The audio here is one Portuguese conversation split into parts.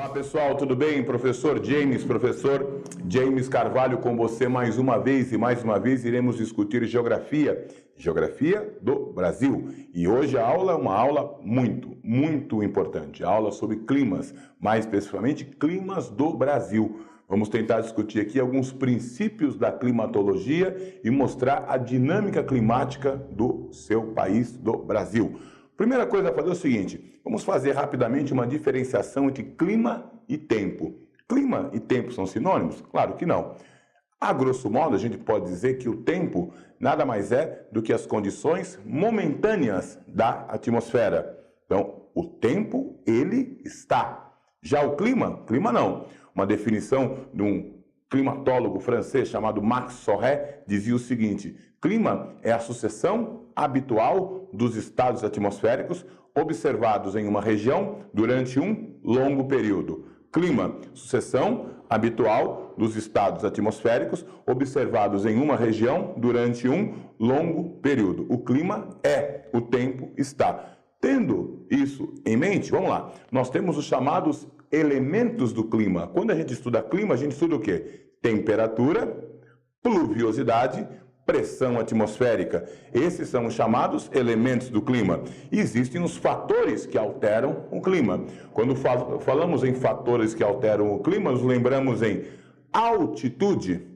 Olá pessoal, tudo bem? Professor James Carvalho com você mais uma vez iremos discutir geografia do Brasil. E hoje a aula é uma aula muito importante, a aula sobre climas, mais especificamente climas do Brasil. Vamos tentar discutir aqui alguns princípios da climatologia e mostrar a dinâmica climática do seu país, do Brasil. Primeira coisa a fazer é o seguinte, vamos fazer rapidamente uma diferenciação entre clima e tempo. Clima e tempo são sinônimos? Claro que não. A grosso modo, a gente pode dizer que o tempo nada mais é do que as condições momentâneas da atmosfera. Então, o tempo, ele está. Já o clima não. Uma definição de um climatólogo francês chamado Max Sorel dizia o seguinte: clima é a sucessão habitual dos estados atmosféricos observados em uma região durante um longo período. Clima, sucessão habitual dos estados atmosféricos observados em uma região durante um longo período. O clima é, o tempo está. Tendo isso em mente, vamos lá. Nós temos os chamados elementos do clima. Quando a gente estuda clima, a gente estuda o quê? Temperatura, pluviosidade, pressão atmosférica. Esses são os chamados elementos do clima. E existem os fatores que alteram o clima. Quando falamos em fatores que alteram o clima, nos lembramos em altitude,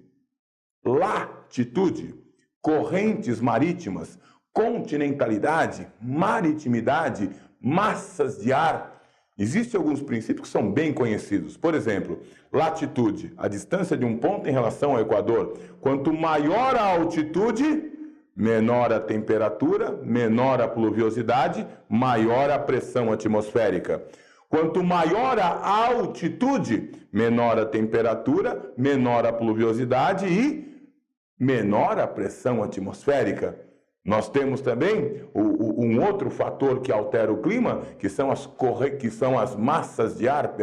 latitude, correntes marítimas, continentalidade, maritimidade, massas de ar. Existem alguns princípios que são bem conhecidos. Por exemplo, latitude, a distância de um ponto em relação ao Equador. Quanto maior a altitude, menor a temperatura, menor a pluviosidade, maior a pressão atmosférica. Quanto maior a altitude, menor a temperatura, menor a pluviosidade e menor a pressão atmosférica. Nós temos também um outro fator que altera o clima, que são as massas de ar,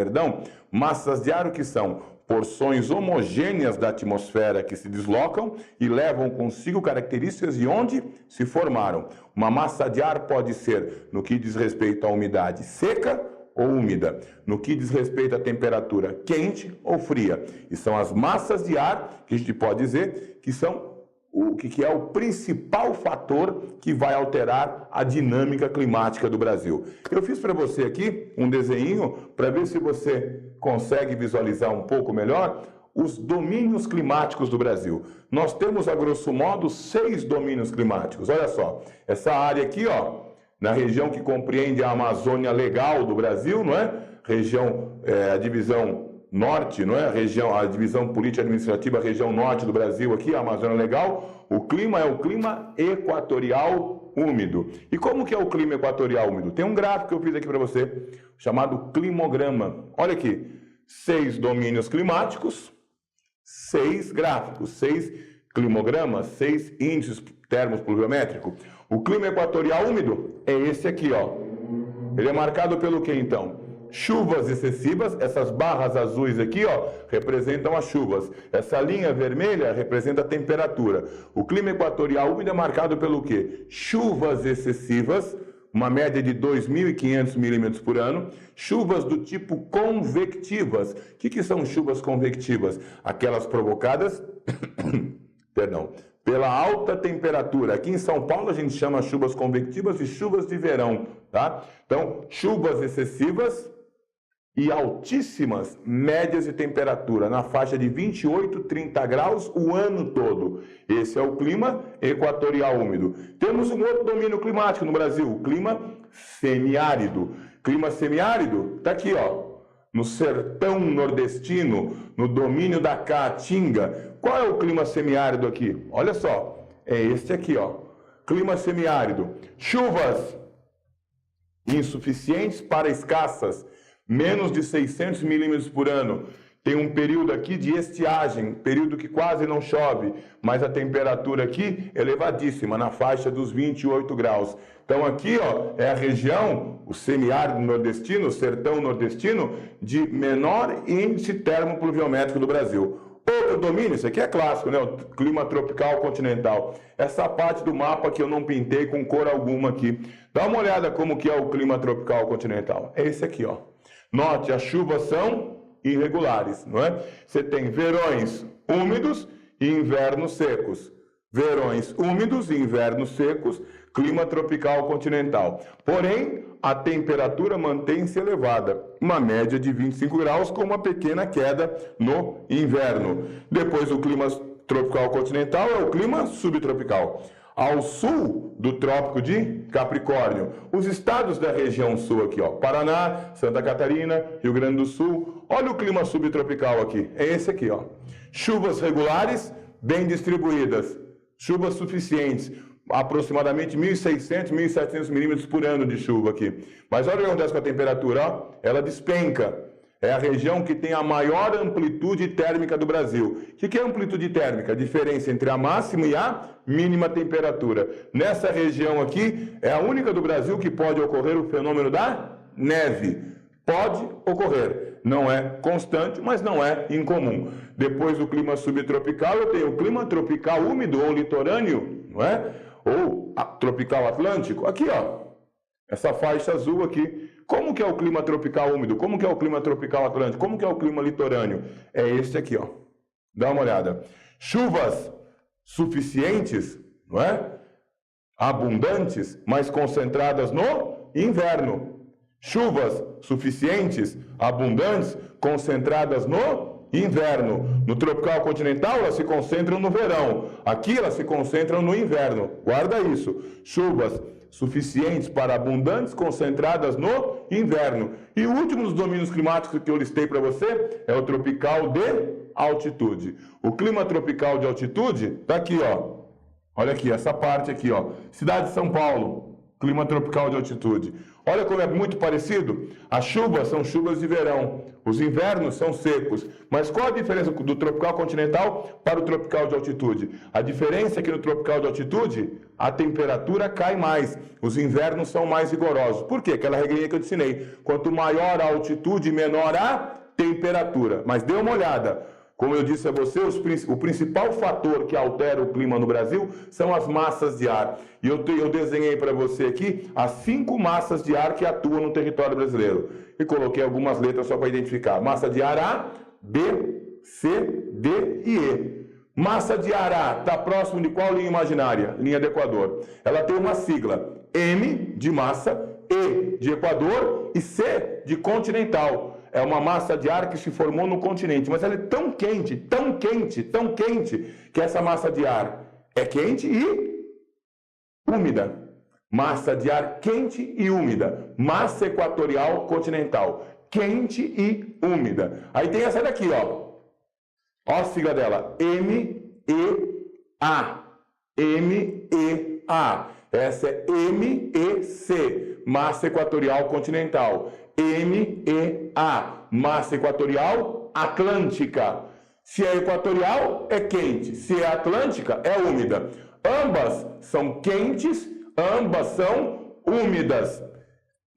Massas de ar o que são? Porções homogêneas da atmosfera que se deslocam e levam consigo características de onde se formaram. Uma massa de ar pode ser, no que diz respeito à umidade, seca ou úmida, no que diz respeito à temperatura, quente ou fria. E são as massas de ar que a gente pode dizer que são o que é o principal fator que vai alterar a dinâmica climática do Brasil. Eu fiz para você aqui um desenho para ver se você consegue visualizar um pouco melhor os domínios climáticos do Brasil. Nós temos, a grosso modo, 6 domínios climáticos. Olha só, essa área aqui, ó, na região que compreende a Amazônia Legal do Brasil, não é? A divisão norte, não é? A divisão política administrativa, a região norte do Brasil aqui, a Amazônia Legal. O clima é o clima equatorial úmido. E como que é o clima equatorial úmido? Tem um gráfico que eu fiz aqui para você, chamado climograma. Olha aqui, 6 domínios climáticos, 6 gráficos, 6 climogramas, 6 índices termos pluviométricos. O clima equatorial úmido é esse aqui, ó. Ele é marcado pelo que então? Chuvas excessivas, essas barras azuis aqui, ó, representam as chuvas. Essa linha vermelha representa a temperatura. O clima equatorial úmido é marcado pelo quê? Chuvas excessivas, uma média de 2.500 milímetros por ano. Chuvas do tipo convectivas. O que são chuvas convectivas? Aquelas provocadas, pela alta temperatura. Aqui em São Paulo a gente chama chuvas convectivas de chuvas de verão, tá? Então, chuvas excessivas e altíssimas médias de temperatura, na faixa de 28, 30 graus o ano todo. Esse é o clima equatorial úmido. Temos um outro domínio climático no Brasil, o clima semiárido. Clima semiárido está aqui, ó, no sertão nordestino, no domínio da Caatinga. Qual é o clima semiárido aqui? Olha só, é este aqui, ó. Clima semiárido. Chuvas insuficientes para escassas, menos de 600 milímetros por ano. Tem um período aqui de estiagem, período que quase não chove, mas a temperatura aqui é elevadíssima, na faixa dos 28 graus. Então aqui, ó, é a região, o semiárido nordestino, o sertão nordestino, de menor índice termopluviométrico do Brasil. Outro domínio, isso aqui é clássico, né? O clima tropical continental. Essa parte do mapa que eu não pintei com cor alguma aqui. Dá uma olhada como que é o clima tropical continental. É esse aqui, ó. Note, as chuvas são irregulares, não é? Você tem verões úmidos e invernos secos. Verões úmidos e invernos secos, clima tropical continental. Porém, a temperatura mantém-se elevada, uma média de 25 graus com uma pequena queda no inverno. Depois, o clima tropical continental é o clima subtropical. Ao sul do Trópico de Capricórnio, os estados da região sul aqui, ó, Paraná, Santa Catarina, Rio Grande do Sul. Olha o clima subtropical aqui, é esse aqui, ó. Chuvas regulares, bem distribuídas, chuvas suficientes, aproximadamente 1.600, 1.700 milímetros por ano de chuva aqui. Mas olha o que acontece com a temperatura, ó, ela despenca. É a região que tem a maior amplitude térmica do Brasil. O que é amplitude térmica? A diferença entre a máxima e a mínima temperatura. Nessa região aqui, é a única do Brasil que pode ocorrer o fenômeno da neve. Pode ocorrer. Não é constante, mas não é incomum. Depois do clima subtropical, eu tenho o clima tropical úmido ou litorâneo, não é? Ou tropical atlântico. Aqui, ó. Essa faixa azul aqui. Como que é o clima tropical úmido? Como que é o clima tropical atlântico? Como que é o clima litorâneo? É este aqui, ó. Dá uma olhada. Chuvas suficientes, não é? Abundantes, mas concentradas no inverno. Chuvas suficientes, abundantes, concentradas no inverno. No tropical continental, elas se concentram no verão. Aqui, elas se concentram no inverno. Guarda isso. Chuvas suficientes para abundantes, concentradas no inverno. E o último dos domínios climáticos que eu listei para você é o tropical de altitude. O clima tropical de altitude está aqui, ó. Olha aqui, essa parte aqui, ó. Cidade de São Paulo, clima tropical de altitude. Olha como é muito parecido. As chuvas são chuvas de verão. Os invernos são secos. Mas qual a diferença do tropical continental para o tropical de altitude? A diferença é que no tropical de altitude, a temperatura cai mais. Os invernos são mais rigorosos. Por quê? Aquela regrinha que eu te ensinei. Quanto maior a altitude, menor a temperatura. Mas dê uma olhada. Como eu disse a você, o principal fator que altera o clima no Brasil são as massas de ar. E eu desenhei para você aqui as 5 massas de ar que atuam no território brasileiro. E coloquei algumas letras só para identificar. Massa de ar A, B, C, D e E. Massa de ar A está próximo de qual linha imaginária? Linha do Equador. Ela tem uma sigla. M de massa, E de Equador e C de continental. É uma massa de ar que se formou no continente, mas ela é tão quente, tão quente, tão quente, que essa massa de ar é quente e úmida. Massa de ar quente e úmida. Massa equatorial continental. Quente e úmida. Aí tem essa daqui, ó. Ó a sigla dela. MEA. MEA. Essa é MEC. Massa equatorial continental. MEA, massa equatorial atlântica. Se é equatorial, é quente. Se é atlântica, é úmida. Ambas são quentes, ambas são úmidas.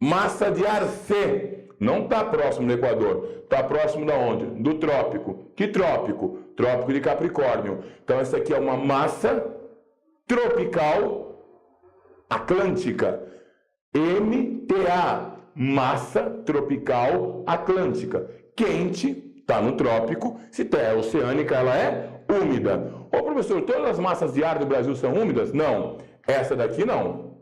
Massa de ar C não está próximo do Equador. Está próximo de onde? Do trópico. Que trópico? Trópico de Capricórnio. Então, essa aqui é uma massa tropical atlântica. MTA. Massa tropical atlântica. Quente, está no trópico. Se é oceânica, ela é úmida. Ô professor, todas as massas de ar do Brasil são úmidas? Não. Essa daqui não.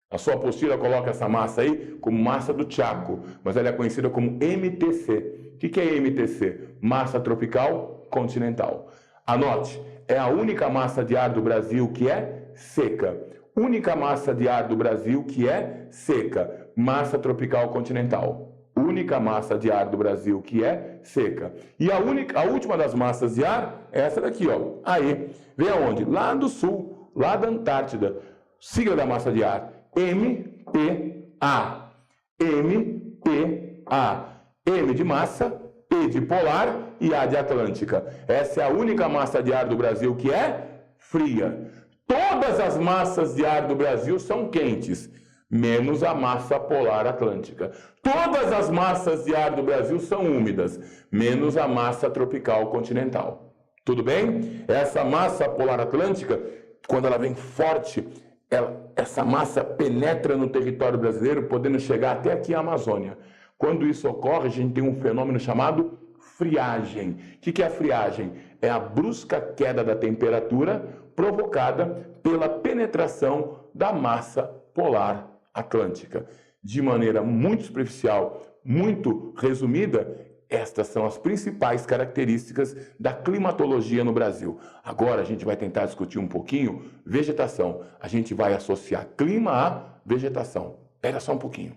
A sua apostila coloca essa massa aí como massa do Chaco, mas ela é conhecida como MTC. O que é MTC? Massa tropical continental. Anote, é a única massa de ar do Brasil que é seca. Única massa de ar do Brasil que é seca. Massa tropical continental. Única massa de ar do Brasil que é seca. E a última das massas de ar é essa daqui, ó. Aí, vem aonde? Lá do sul, lá da Antártida. Sigla da massa de ar. MPA. MPA. M de massa, P de polar e A de atlântica. Essa é a única massa de ar do Brasil que é fria. Todas as massas de ar do Brasil são quentes, menos a massa polar atlântica. Todas as massas de ar do Brasil são úmidas, menos a massa tropical continental. Tudo bem? Essa massa polar atlântica, quando ela vem forte, essa massa penetra no território brasileiro, podendo chegar até aqui à Amazônia. Quando isso ocorre, a gente tem um fenômeno chamado friagem. O que é a friagem? É a brusca queda da temperatura provocada pela penetração da massa polar atlântica. De maneira muito superficial, muito resumida, estas são as principais características da climatologia no Brasil. Agora a gente vai tentar discutir um pouquinho vegetação. A gente vai associar clima à vegetação. Espera só um pouquinho.